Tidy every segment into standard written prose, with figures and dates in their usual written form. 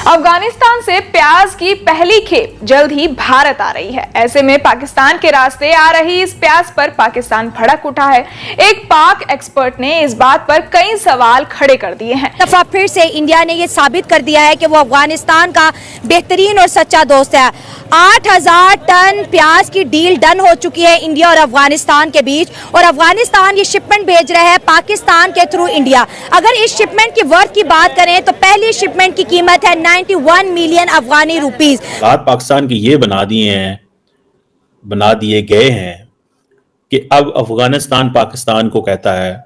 अफगानिस्तान से प्याज की पहली खेप जल्द ही भारत आ रही है। ऐसे में पाकिस्तान के रास्ते आ रही इस प्याज पर पाकिस्तान भड़क उठा है। एक पाक एक्सपर्ट ने इस बात पर कई सवाल खड़े कर दिए हैं। दफा फिर से इंडिया ने ये साबित कर दिया है कि वो अफगानिस्तान का बेहतरीन और सच्चा दोस्त है। 8000 टन प्याज की डील डन हो चुकी है इंडिया और अफगानिस्तान के बीच, और अफगानिस्तान ये शिपमेंट भेज रहा है पाकिस्तान के थ्रू इंडिया। अगर इस शिपमेंट की वर्थ की बात करें तो पहली शिपमेंट की कीमत है 91 मिलियन अफगानी रुपीस। पाकिस्तान के ये बना दिए गए हैं कि अब अफगानिस्तान पाकिस्तान को कहता है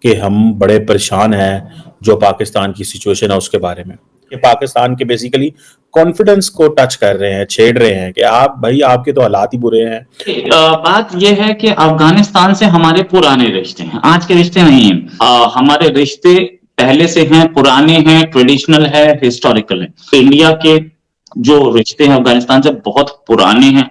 कि हम बड़े परेशान हैं जो पाकिस्तान की सिचुएशन है उसके बारे में। कि पाकिस्तान के बेसिकली कॉन्फिडेंस को टच कर रहे हैं, छेड़ रहे हैं कि आप भाई आपके तो हालात ही बुरे हैं। बात यह है कि अफगानिस्तान से हमारे पुराने रिश्ते हैं, आज के रिश्ते नहीं हैं। हमारे रिश्ते पहले से हैं, पुराने हैं, ट्रेडिशनल है, हिस्टोरिकल है। इंडिया के जो रिश्ते हैं अफगानिस्तान से बहुत पुराने हैं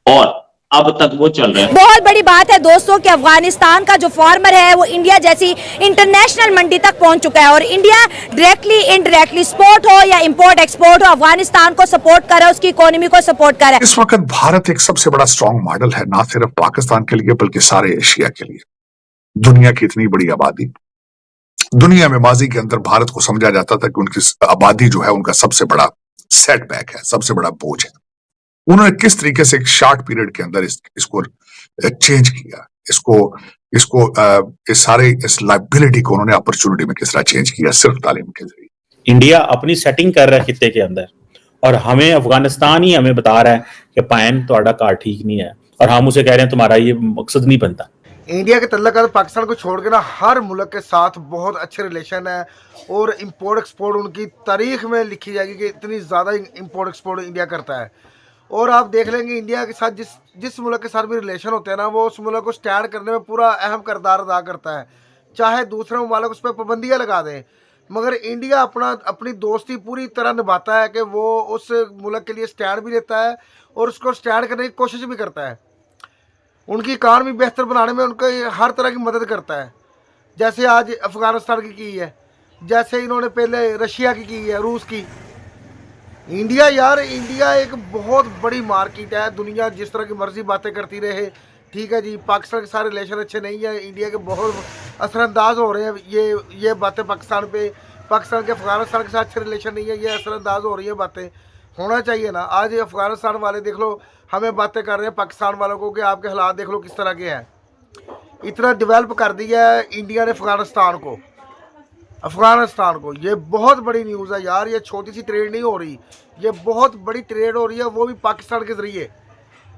और अब तक वो चल रहे हैं। बहुत बड़ी बात है दोस्तों कि अफगानिस्तान का जो फार्मर है वो इंडिया जैसी इंटरनेशनल मंडी तक पहुंच चुका है, और इंडिया डायरेक्टली इनडायरेक्टली स्पोर्ट हो या इंपोर्ट एक्सपोर्ट हो अफगानिस्तान को सपोर्ट कर रहा है, उसकी इकोनॉमी को सपोर्ट कर रहा है। इस वक्त भारत एक सबसे बड़ा स्ट्रॉन्ग मॉडल है, ना सिर्फ पाकिस्तान के लिए बल्कि सारे एशिया के लिए। दुनिया की इतनी बड़ी आबादी, दुनिया में माजी के अंदर भारत को समझा जाता था कि उनकी आबादी जो है उनका सबसे बड़ा सेटबैक है, सबसे बड़ा बोझ है। उन्होंने किस तरीके से एक शॉर्ट पीरियड के अंदर इसको चेंज किया, इस लायबिलिटी को उन्होंने अपॉर्चुनिटी में किस तरह चेंज किया, सिर्फ तालीम के जरिए। इंडिया अपनी सेटिंग कर रहा है खित्ते के अंदर, और हमें अफगानिस्तान ही हमें बता रहा है कि पायन तुम्हारा कार ठीक नहीं है, और हम उसे कह रहे हैं तुम्हारा ये मकसद नहीं बनता। इंडिया के तल्लुकात पाकिस्तान को छोड़ के ना हर मुल्क के साथ बहुत अच्छे रिलेशन है, और इंपोर्ट एक्सपोर्ट उनकी तारीख में लिखी जाएगी कि इतनी ज़्यादा इंपोर्ट एक्सपोर्ट इंडिया करता है। और आप देख लेंगे इंडिया के साथ जिस मुल्क के साथ भी रिलेशन होते हैं ना, वो उस मुल्क को स्टैंड करने में पूरा अहम किरदार अदा करता है। चाहे दूसरे ममालिक उस पर पाबंदियाँ लगा दें, मगर इंडिया अपनी दोस्ती पूरी तरह निभाता है कि वो उस मुल्क के लिए स्टैंड भी लेता है और उसको स्टैंड करने की कोशिश भी करता है। उनकी इकॉनमी बेहतर बनाने में उनका हर तरह की मदद करता है, जैसे आज अफगानिस्तान की है, जैसे इन्होंने पहले रशिया की है, रूस की। इंडिया एक बहुत बड़ी मार्केट है। दुनिया जिस तरह की मर्जी बातें करती रहे, ठीक है जी, पाकिस्तान के सारे रिलेशन अच्छे नहीं है, इंडिया के बहुत असरअंदाज हो रहे हैं ये बातें पाकिस्तान पे। पाकिस्तान के अफगानिस्तान के साथ अच्छे रिलेशन नहीं है, ये असरअंदाज हो रही है बातें। होना चाहिए ना। आज अफगानिस्तान वाले देख लो हमें बातें कर रहे हैं पाकिस्तान वालों को कि आपके हालात देख लो किस तरह के हैं। इतना डेवलप कर दिया है इंडिया ने अफगानिस्तान को। ये बहुत बड़ी न्यूज़ है यार, ये छोटी सी ट्रेड नहीं हो रही, ये बहुत बड़ी ट्रेड हो रही है, वो भी पाकिस्तान के ज़रिए।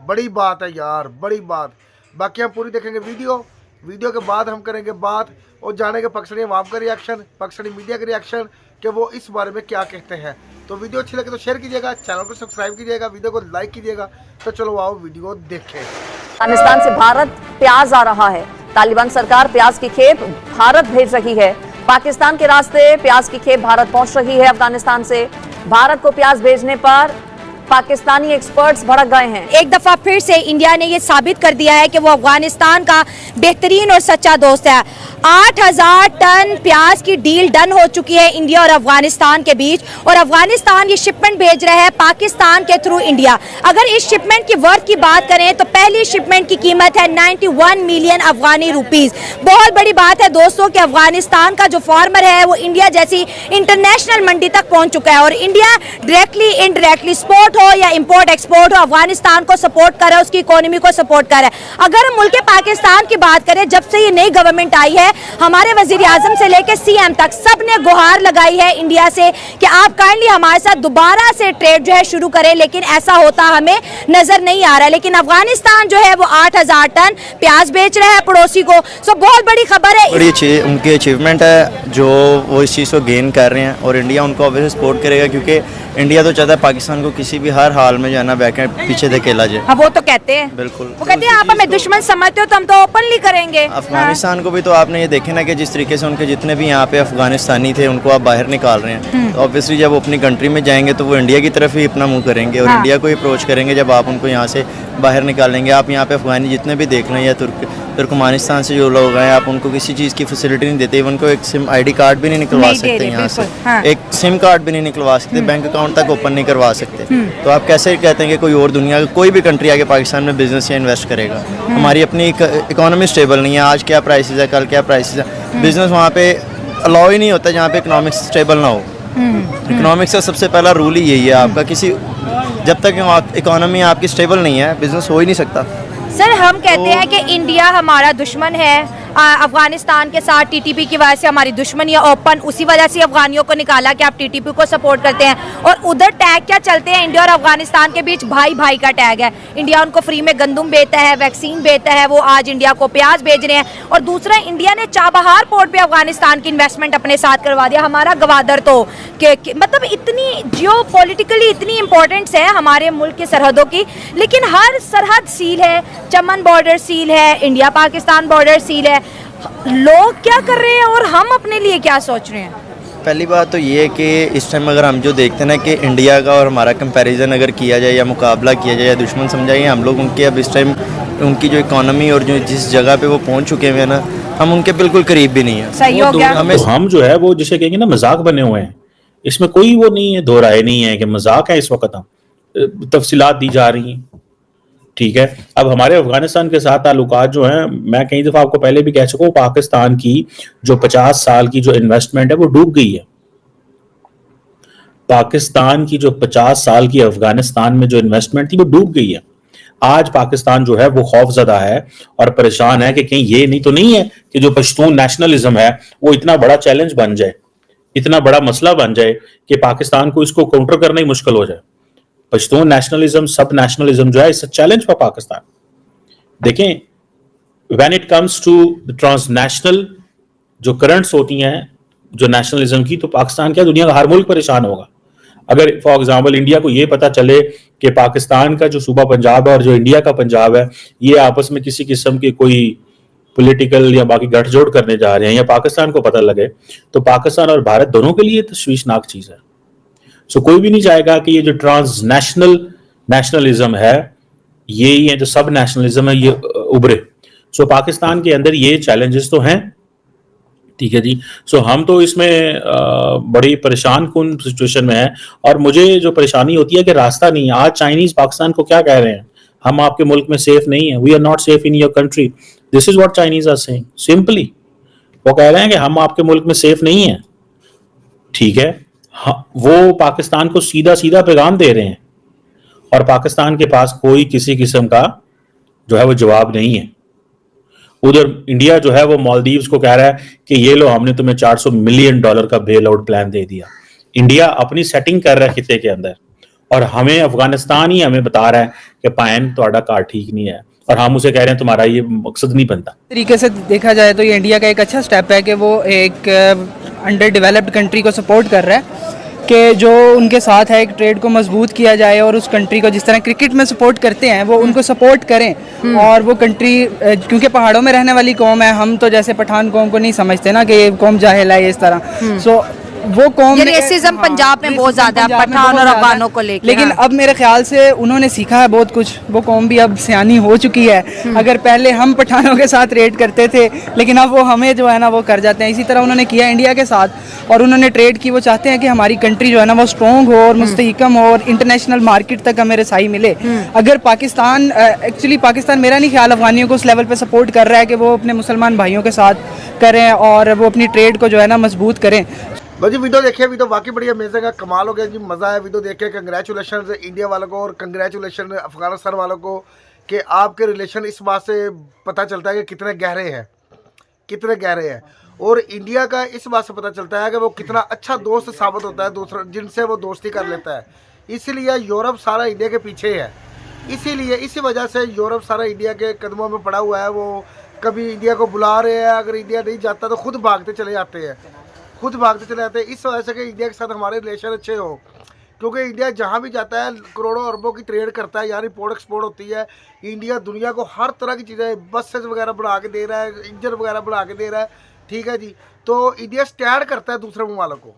बड़ी बात है यार, बड़ी बात। बाकी हम पूरी देखेंगे वीडियो के बाद हम करेंगे बात और जानेंगे पाकिस्तानी अवाम का रिएक्शन, पाकिस्तानी मीडिया का रिएक्शन कि वो इस बारे में क्या कहते हैं। तो वीडियो अच्छी लगे तो शेयर कीजिएगा, चैनल को सब्सक्राइब कीजिएगा, वीडियो को लाइक कीजिएगा। तो चलो आओ वीडियो देखें। अफगानिस्तान से भारत प्याज आ रहा है। तालिबान सरकार प्याज की खेप भारत भेज रही है। पाकिस्तान के रास्ते प्याज की खेप भारत पहुंच रही है। अफगानिस्तान से भारत को प्याज भेजने पर पाकिस्तानी एक्सपर्ट्स भड़क गए हैं। एक दफा फिर से इंडिया ने ये साबित कर दिया है कि वो अफगानिस्तान का बेहतरीन और सच्चा दोस्त है। 8000 टन प्याज की डील डन हो चुकी है इंडिया और अफगानिस्तान के बीच, और अफगानिस्तान ये शिपमेंट भेज रहा है पाकिस्तान के थ्रू इंडिया। अगर इस शिपमेंट की वर्थ की बात करें तो पहली शिपमेंट की कीमत है 91 मिलियन अफगानी रुपीस। बहुत बड़ी बात है दोस्तों कि अफगानिस्तान का जो फार्मर है वो इंडिया जैसी इंटरनेशनल मंडी तक पहुंच चुका है, और इंडिया डायरेक्टली इनडायरेक्टली स्पोर्ट हो या इंपोर्ट एक्सपोर्ट हो अफगानिस्तान को सपोर्ट कर रहा है, उसकी इकोनॉमी को सपोर्ट कर रहा है। अगर मुल्क पाकिस्तान की बात करें, जब से ये नई गवर्नमेंट आई है, हमारे वजीर आजम से लेकर सीएम तक सबने गुहार लगाई है इंडिया से कि आप काइंडली हमारे साथ दोबारा से ट्रेड जो है शुरू करें, लेकिन ऐसा होता हमें नजर नहीं आ रहा है। लेकिन अफगानिस्तान जो है वो 8000 टन प्याज बेच रहा है पड़ोसी को। सो बहुत बड़ी खबर है, बड़ी उनकी अचीवमेंट है जो वो इस चीज़ को गेन कर रहे हैं, और इंडिया उनको ऑब्वियसली सपोर्ट करेगा, क्योंकि इंडिया तो चाहता है पाकिस्तान को किसी भी हर हाल में जो है ना बैक पीछे धकेला जाए। वो तो कहते हैं, बिल्कुल, वो कहते हैं आप हमें दुश्मन समझते हो तो हम तो ओपनली करेंगे। अफगानिस्तान को भी तो आपने ये देखे ना कि जिस तरीके से उनके जितने भी यहाँ पे अफगानिस्तानी थे उनको आप बाहर निकाल रहे हैं, तो ऑब्वियसली जब वो अपनी कंट्री में जाएंगे तो वो इंडिया की तरफ ही अपना मुंह करेंगे और इंडिया को ही अप्रोच करेंगे जब आप उनको यहाँ से बाहर निकालेंगे। आप यहाँ पे अफगानी जितने भी देख लें या तुर्कमानिस्तान से जो लोग हैं आप उनको किसी चीज़ की फैसिलिटी नहीं देते, इवन को एक सिम आईडी कार्ड भी नहीं निकलवा नहीं दे सकते रहे, यहाँ से, बिल्कुल, हाँ। एक सिम कार्ड भी नहीं निकलवा सकते, बैंक अकाउंट तक ओपन नहीं करवा सकते। तो आप कैसे कहते हैं कि कोई और दुनिया का कोई भी कंट्री आके पाकिस्तान में बिजनेस या इन्वेस्ट करेगा? हमारी अपनी इकोनॉमी स्टेबल नहीं है, आज क्या प्राइसेस है, कल क्या प्राइसेस है, बिजनेस वहाँ पे अलाउ ही नहीं होता जहाँ पे इकोनॉमिक्स स्टेबल ना हो। इकोनॉमिक्स का सबसे पहला रूल ही यही है आपका, किसी जब तक इकोनॉमी आपकी स्टेबल नहीं है बिजनेस हो ही नहीं सकता। सर हम कहते हैं कि इंडिया हमारा दुश्मन है, अफगानिस्तान के साथ टीटीपी की वजह से हमारी दुश्मनी है ओपन, उसी वजह से अफगानियों को निकाला कि आप टीटीपी को सपोर्ट करते हैं। और उधर टैग क्या चलते हैं, इंडिया और अफगानिस्तान के बीच भाई भाई का टैग है। इंडिया उनको फ्री में गंदम बेचता है, वैक्सीन बेचता है, वो आज इंडिया को प्याज भेज रहे हैं। और दूसरा, इंडिया ने चाबहार पोर्ट पे अफगानिस्तान की इन्वेस्टमेंट अपने साथ करवा दिया, हमारा गवादर तो मतलब इतनी जियोपॉलिटिकली इतनी इंपॉर्टेंस है हमारे मुल्क की सरहदों की, लेकिन हर सरहद सील है, चमन बॉर्डर सील है, इंडिया पाकिस्तान बॉर्डर सील है। लोग क्या कर रहे हैं और हम अपने लिए क्या सोच रहे हैं? पहली बात तो ये है कि इस टाइम अगर हम जो देखते हैं ना कि इंडिया का और हमारा कंपैरिजन अगर किया जाए या मुकाबला किया जाए या दुश्मन समझाए, हम लोग उनके अब इस टाइम उनकी जो इकोनॉमी और जो जिस जगह पे वो पहुंच चुके हैं ना, हम उनके बिल्कुल करीब भी नहीं है। सही हो गया। तो हम जो है वो जिसे कहेंगे ना मजाक बने हुए हैं, इसमें कोई वो नहीं है, दो राय नहीं है कि मजाक है। इस वक्त हम तफसीलात दी जा रही हैं, ठीक है। अब हमारे अफगानिस्तान के साथ ताल्लुकात जो हैं, मैं कई दफा आपको पहले भी कह चुका हूं, पाकिस्तान की जो 50 साल की जो इन्वेस्टमेंट है वो डूब गई है। पाकिस्तान की जो 50 साल की अफगानिस्तान में जो इन्वेस्टमेंट थी वो डूब गई है। आज पाकिस्तान जो है वो खौफजदा है और परेशान है कि कहीं ये नहीं तो नहीं है कि जो पश्तून नेशनलिज्म है वो इतना बड़ा चैलेंज बन जाए, इतना बड़ा मसला बन जाए कि पाकिस्तान को इसको काउंटर करना ही मुश्किल हो जाए। पश्तून नेशनलिज्म, सब नेशनलिज्म जो है it's a challenge for Pakistan. देखें, when it comes to the transnational जो करंट्स होती हैं जो नेशनलिज्म की, तो पाकिस्तान क्या दुनिया का हर मुल्क परेशान होगा। अगर फॉर एग्जांपल इंडिया को ये पता चले कि पाकिस्तान का जो सूबा पंजाब है और जो इंडिया का पंजाब है ये आपस में किसी किस्म की कोई पॉलिटिकल या बाकी गठजोड़ करने जा रहे हैं, या पाकिस्तान को पता लगे, तो पाकिस्तान और भारत दोनों के लिए तशवीशनाक चीज है। सो कोई भी नहीं चाहेगा कि ये जो ट्रांसनेशनल नेशनलिज्म है, ये ही है जो सब नेशनलिज्म है, ये उभरे। सो पाकिस्तान के अंदर ये चैलेंजेस तो हैं, ठीक है जी। सो हम तो इसमें बड़ी परेशान कुन सिचुएशन में है, और मुझे जो परेशानी होती है कि रास्ता नहीं है। आज चाइनीज पाकिस्तान को क्या कह रहे हैं, हम आपके मुल्क में सेफ नहीं है, we are not safe in your country, this is what Chinese are saying simply. वो कह रहे हैं कि हम आपके मुल्क में सेफ नहीं है, ठीक है। वो पाकिस्तान को सीधा सीधा पैगाम दे रहे हैं, और पाकिस्तान के पास कोई किसी किस्म का जो है वो जवाब नहीं है। उधर इंडिया जो है वो मालदीव्स को कह रहा है कि ये लो, हमने तुम्हें $400 मिलियन का बेल आउट प्लान दे दिया। इंडिया अपनी सेटिंग कर रहा है खिते के अंदर, और हमें अफगानिस्तान ही हमें बता रहा है कि पायन तुम्हारा कार ठीक नहीं है, और हम उसे कह रहे हैं तुम्हारा ये मकसद नहीं बनता। तरीके से देखा जाए तो ये इंडिया का एक अच्छा स्टेप है कि वो एक अंडर डेवलप्ड कंट्री को सपोर्ट कर रहा है कि जो उनके साथ है एक ट्रेड को मजबूत किया जाए, और उस कंट्री को जिस तरह क्रिकेट में सपोर्ट करते हैं वो उनको सपोर्ट करें। और वो कंट्री क्योंकि पहाड़ों में रहने वाली कौम है, हम तो जैसे पठान कौम को नहीं समझते ना कि ये कौम जाहिल है इस तरह। सो वो कौम रेसिज्म पंजाब में बहुत ज्यादा है पठान और अफगानों को लेकर, लेकिन अब मेरे ख्याल से उन्होंने सीखा है बहुत कुछ, वो कौम भी अब सियानी हो चुकी है। अगर पहले हम पठानों के साथ रेड करते थे, लेकिन अब वो हमें जो है ना वो कर जाते हैं। इसी तरह उन्होंने किया इंडिया के साथ, और उन्होंने ट्रेड की। वो चाहते हैं कि हमारी कंट्री जो है ना वो स्ट्रॉन्ग हो और मुस्तहकम हो, और इंटरनेशनल मार्केट तक हमें रसाई मिले। अगर पाकिस्तान एक्चुअली पाकिस्तान मेरा नहीं ख्याल अफगानियों को उस लेवल पे सपोर्ट कर रहा है कि वो अपने मुसलमान भाइयों के साथ करें और वो अपनी ट्रेड को जो है ना मजबूत करें। लो जी, वीडियो देखिए, वीडियो वाकई बड़ी अमेजिंग है, कमाल हो गया जी, मज़ा आया वीडियो देख के। कंग्रेचुलेशन इंडिया वालों को और कंग्रेचुलेशन अफगानिस्तान वालों को कि आपके रिलेशन इस बात से पता चलता है कि कितने गहरे हैं, कितने गहरे हैं। और इंडिया का इस बात से पता चलता है कि वो कितना अच्छा दोस्त साबित होता है दूसरा जिनसे वो दोस्ती कर लेता है। इसीलिए यूरोप सारा इंडिया के पीछे है, इसीलिए इसी वजह से यूरोप सारा इंडिया के कदमों में पड़ा हुआ है। वो कभी इंडिया को बुला रहे हैं, अगर इंडिया नहीं जाता तो खुद भागते चले जाते हैं, खुद भागते चले जाते हैं। इस वजह से कि इंडिया के साथ हमारे रिलेशन अच्छे हो, क्योंकि इंडिया जहाँ भी जाता है करोड़ों अरबों की ट्रेड करता है, यार इम्पोर्ट एक्सपोर्ट होती है। इंडिया दुनिया को हर तरह की चीज़ें, बसेस वगैरह बना के दे रहा है, इंजन वगैरह बना के दे रहा है, ठीक है जी। तो इंडिया स्टैंड करता है दूसरे मुल्कों को,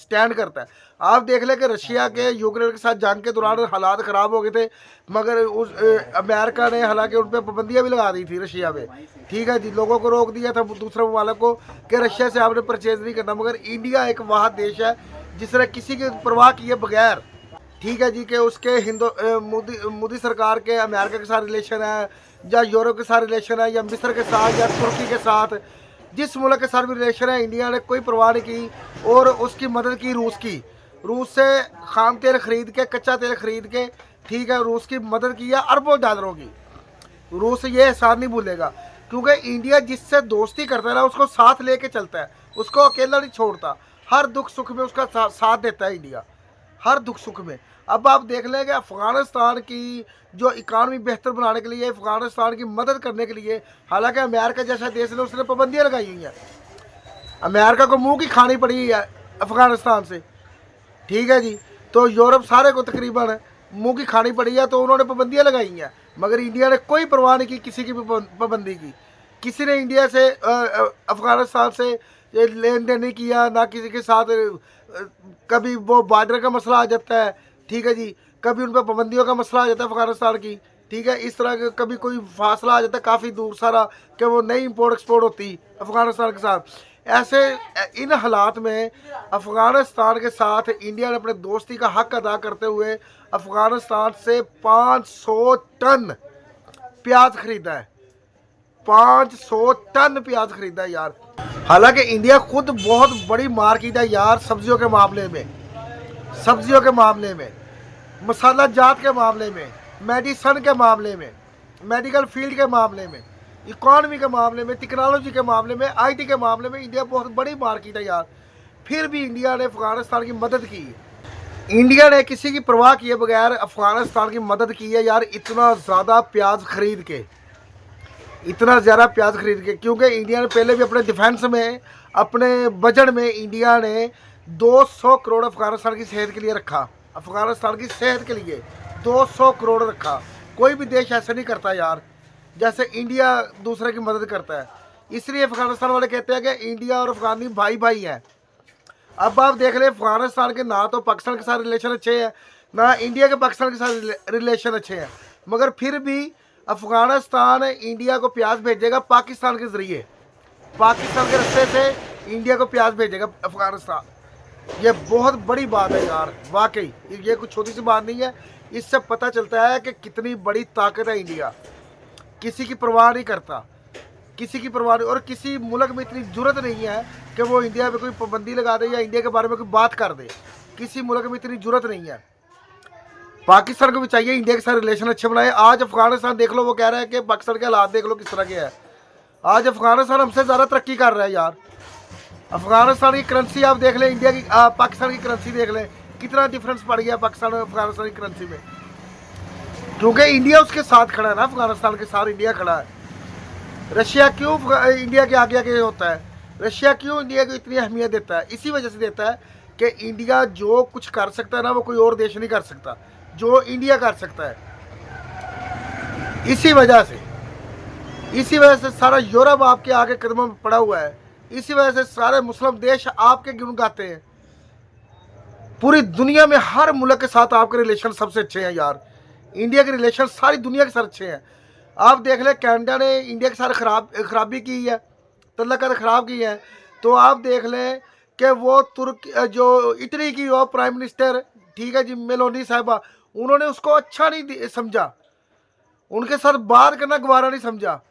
स्टैंड करता है। आप देख लें कि रशिया के यूक्रेन के साथ जंग के दौरान हालात ख़राब हो गए थे, मगर उस अमेरिका ने हालांकि उन पर पाबंदियाँ भी लगा दी थी रशिया पे, ठीक है जी, लोगों को रोक दिया था दूसरे ममालिक को कि रशिया से आपने परचेज नहीं करना। मगर इंडिया एक वह देश है जिसने किसी की परवाह किए बगैर, ठीक है जी, कि उसके मोदी सरकार के अमेरिका के साथ रिलेशन है या यूरोप के साथ रिलेशन है या मिस्र के साथ या तुर्की के साथ, जिस मुल्क के साथ भी रिलेशन है, इंडिया ने कोई परवाह नहीं की और उसकी मदद की रूस से खाम तेल खरीद के, कच्चा तेल खरीद के, ठीक है, रूस की मदद की है अरबों डॉलरों की। रूस ये एहसान नहीं भूलेगा, क्योंकि इंडिया जिससे दोस्ती करता है ना उसको साथ लेके चलता है, उसको अकेला नहीं छोड़ता, हर दुख सुख में उसका साथ देता है इंडिया, हर दुख सुख में। अब आप देख लें कि अफ़गानिस्तान की जो इकानमी बेहतर बनाने के लिए, अफ़गानिस्तान की मदद करने के लिए, हालांकि अमेरिका जैसा देश ने उसने पाबंदियाँ लगाई हुई हैं, अमेरिका को मुंह की खानी पड़ी है अफ़गानिस्तान से, ठीक है जी, तो यूरोप सारे को तकरीबन मुंह की खानी पड़ी है, तो उन्होंने पाबंदियाँ लगाई हैं, मगर इंडिया ने कोई परवाह नहीं की किसी की भी पाबंदी की। किसी ने इंडिया से अफ़गानिस्तान से लेन देन नहीं किया, ना किसी के साथ। कभी वो बॉर्डर का मसला आ जाता है, ठीक है जी, कभी उन पर पाबंदियों का मसला आ जाता है अफ़गानिस्तान की, ठीक है, इस तरह के कभी कोई फासला आ जाता है काफ़ी दूर सारा कि वो नई इंपोर्ट एक्सपोर्ट होती अफ़गानिस्तान के साथ। ऐसे इन हालात में अफ़गानिस्तान के साथ इंडिया ने अपने दोस्ती का हक अदा करते हुए अफ़गानिस्तान से 500 टन प्याज खरीदा है, 500 टन प्याज खरीदा है यार। हालांकि इंडिया खुद बहुत बड़ी मार्केट है यार सब्जियों के मामले में, मसाला जात के मामले में, मेडिसन के मामले में, मेडिकल फील्ड के मामले में, इकॉनमी के मामले में, टेक्नोलॉजी के मामले में, आईटी के मामले में इंडिया बहुत बड़ी मार्केट है यार। फिर भी इंडिया ने अफ़गानिस्तान की मदद की है। इंडिया ने किसी की परवाह किए बगैर अफ़गानिस्तान की मदद की है यार, इतना ज़्यादा प्याज खरीद के, क्योंकि इंडिया ने पहले भी अपने डिफेंस में, अपने बजट में इंडिया ने 200 करोड़ अफ़गानिस्तान की सेहत के लिए रखा, अफ़गानिस्तान की सेहत के लिए 200 करोड़ रखा। कोई भी देश ऐसा नहीं करता यार जैसे इंडिया दूसरे की मदद करता है। इसलिए अफ़गानिस्तान वाले कहते हैं कि इंडिया और अफ़गानी भाई भाई हैं। अब आप देख लें अफ़गानिस्तान के ना तो पाकिस्तान के साथ रिलेशन अच्छे हैं, ना इंडिया के पाकिस्तान के साथ रिलेशन अच्छे हैं, मगर फिर भी अफ़गानिस्तान इंडिया को प्याज भेजेगा पाकिस्तान के ज़रिए, पाकिस्तान के रास्ते से इंडिया को प्याज भेजेगा अफ़गानिस्तान। ये बहुत बड़ी बात है यार, वाकई ये कुछ छोटी सी बात नहीं है। इससे पता चलता है कि कितनी बड़ी ताकत है इंडिया, किसी की परवाह नहीं करता, किसी की परवाह नहीं, और किसी मुल्क में इतनी ज़रूरत नहीं है कि वो इंडिया पे कोई पाबंदी लगा दे या इंडिया के बारे में कोई बात कर दे, किसी मुल्क में इतनी ज़रूरत नहीं है। पाकिस्तान को भी चाहिए इंडिया के साथ रिलेशन अच्छे बनाए। आज अफ़गानिस्तान देख लो, वो कह रहा है कि पाकिस्तान के हालात देख लो किस तरह के हैं। आज अफ़गानिस्तान हमसे ज़्यादा तरक्की कर रहा है यार। अफ़गानिस्तान की करेंसी आप देख लें, इंडिया की पाकिस्तान की करेंसी देख लें, कितना डिफरेंस पड़ गया पाकिस्तान और अफ़गानिस्तान की करेंसी में, क्योंकि इंडिया उसके साथ खड़ा है ना, अफ़गानिस्तान के साथ इंडिया खड़ा है। रशिया क्यों इंडिया के आगे आगे होता है, रशिया क्यों इंडिया को इतनी अहमियत देता है? इसी वजह से देता है कि इंडिया जो कुछ कर सकता है ना, वो कोई और देश नहीं कर सकता जो इंडिया कर सकता है। इसी वजह से सारा यूरोप आपके आगे कदमों में पड़ा हुआ है, इसी वजह से सारे मुस्लिम देश आपके गुण गाते हैं। पूरी दुनिया में हर मुल्क के साथ आपके रिलेशन सबसे अच्छे हैं यार। इंडिया के रिलेशन सारी दुनिया के साथ अच्छे हैं। आप देख लें कनाडा ने इंडिया के साथ खराबी की है, तल्लुकात ख़राब की है, तो आप देख लें कि वो जो इटली की वो प्राइम मिनिस्टर, ठीक है जी, मेलोनी साहिबा, उन्होंने उसको अच्छा नहीं समझा, उनके साथ बात करना गवारा नहीं समझा,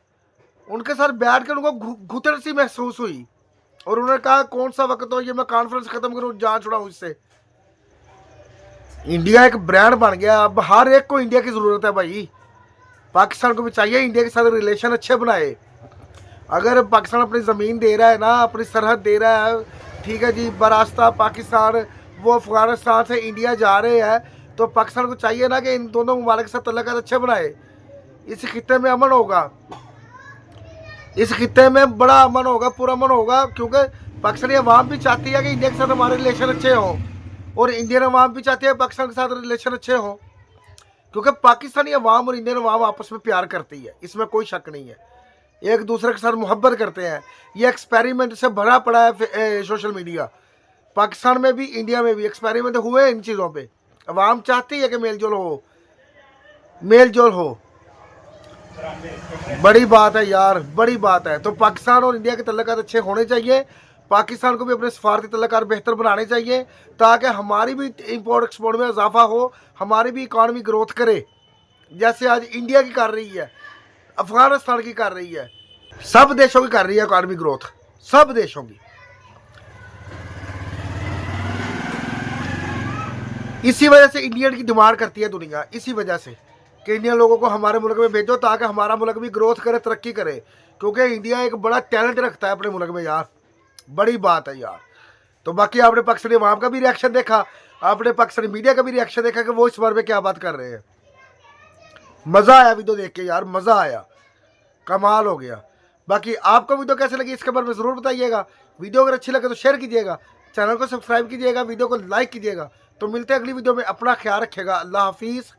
उनके साथ बैठ कर उनको घुटन सी महसूस हुई, और उन्होंने कहा कौन सा वक्त हो ये मैं कॉन्फ्रेंस ख़त्म करूँ, जान छुड़ाऊँ इससे। इंडिया एक ब्रांड बन गया, अब हर एक को इंडिया की ज़रूरत है भाई। पाकिस्तान को भी चाहिए इंडिया के साथ रिलेशन अच्छे बनाए। अगर पाकिस्तान अपनी ज़मीन दे रहा है ना, अपनी सरहद दे रहा है, ठीक है जी, बरास्ता पाकिस्तान वो अफ़गानिस्तान से इंडिया जा रहे हैं, तो पाकिस्तान को चाहिए ना कि इन दोनों ममालिक के साथ तल्लुकात अच्छे बनाए। इस खित्ते में अमन होगा, इस खित्ते में बड़ा अमन होगा, पूरा अमन होगा, क्योंकि पाकिस्तानी अवाम भी चाहती है कि इंडिया के साथ हमारे रिलेशन अच्छे हों, और इंडियन अवाम भी चाहती है पाकिस्तान के साथ रिलेशन अच्छे हों, क्योंकि पाकिस्तानी अवाम और इंडियन अवाम आपस में प्यार करती है, इसमें कोई शक नहीं है, एक दूसरे के साथ मोहब्बत करते हैं। ये एक्सपेरिमेंट से भरा पड़ा है सोशल मीडिया, पाकिस्तान में भी इंडिया में भी एक्सपेरिमेंट हुए इन चीज़ों पे। अवाम चाहती है कि मेल जोल हो। बड़ी बात है यार, बड़ी बात है। तो पाकिस्तान और इंडिया के तल्लुकात अच्छे होने चाहिए। पाकिस्तान को भी अपने सफारती तल्लुकात बेहतर बनाने चाहिए ताकि हमारी भी इंपोर्ट एक्सपोर्ट में इजाफा हो, हमारी भी इकॉनमी ग्रोथ करे, जैसे आज इंडिया की कर रही है, अफगानिस्तान की कर रही है, सब देशों की कर रही है इकॉनमी ग्रोथ, सब देशों की। इसी वजह से इंडियन की डिमांड करती है दुनिया, इसी वजह से कि इंडियन लोगों को हमारे मुल्क में भेजो ताकि हमारा मुल्क भी ग्रोथ करे, तरक्की करे, क्योंकि इंडिया एक बड़ा टैलेंट रखता है अपने मुल्क में यार। बड़ी बात है यार। तो बाकी आपने पाकिस्तानी अवाम का भी रिएक्शन देखा, आपने पाकिस्तानी मीडिया का भी रिएक्शन देखा कि वो इस बारे में क्या बात कर रहे हैं। मज़ा आया वीडियो देख के यार, मज़ा आया, कमाल हो गया। बाकी आपको वीडियो कैसे लगी इसके बारे में ज़रूर बताइएगा। वीडियो अगर अच्छी लगे तो शेयर कीजिएगा, चैनल को सब्सक्राइब कीजिएगा, वीडियो को लाइक कीजिएगा। तो मिलते हैं अगली वीडियो में, अपना ख्याल रखिएगा। अल्लाह हाफिज़।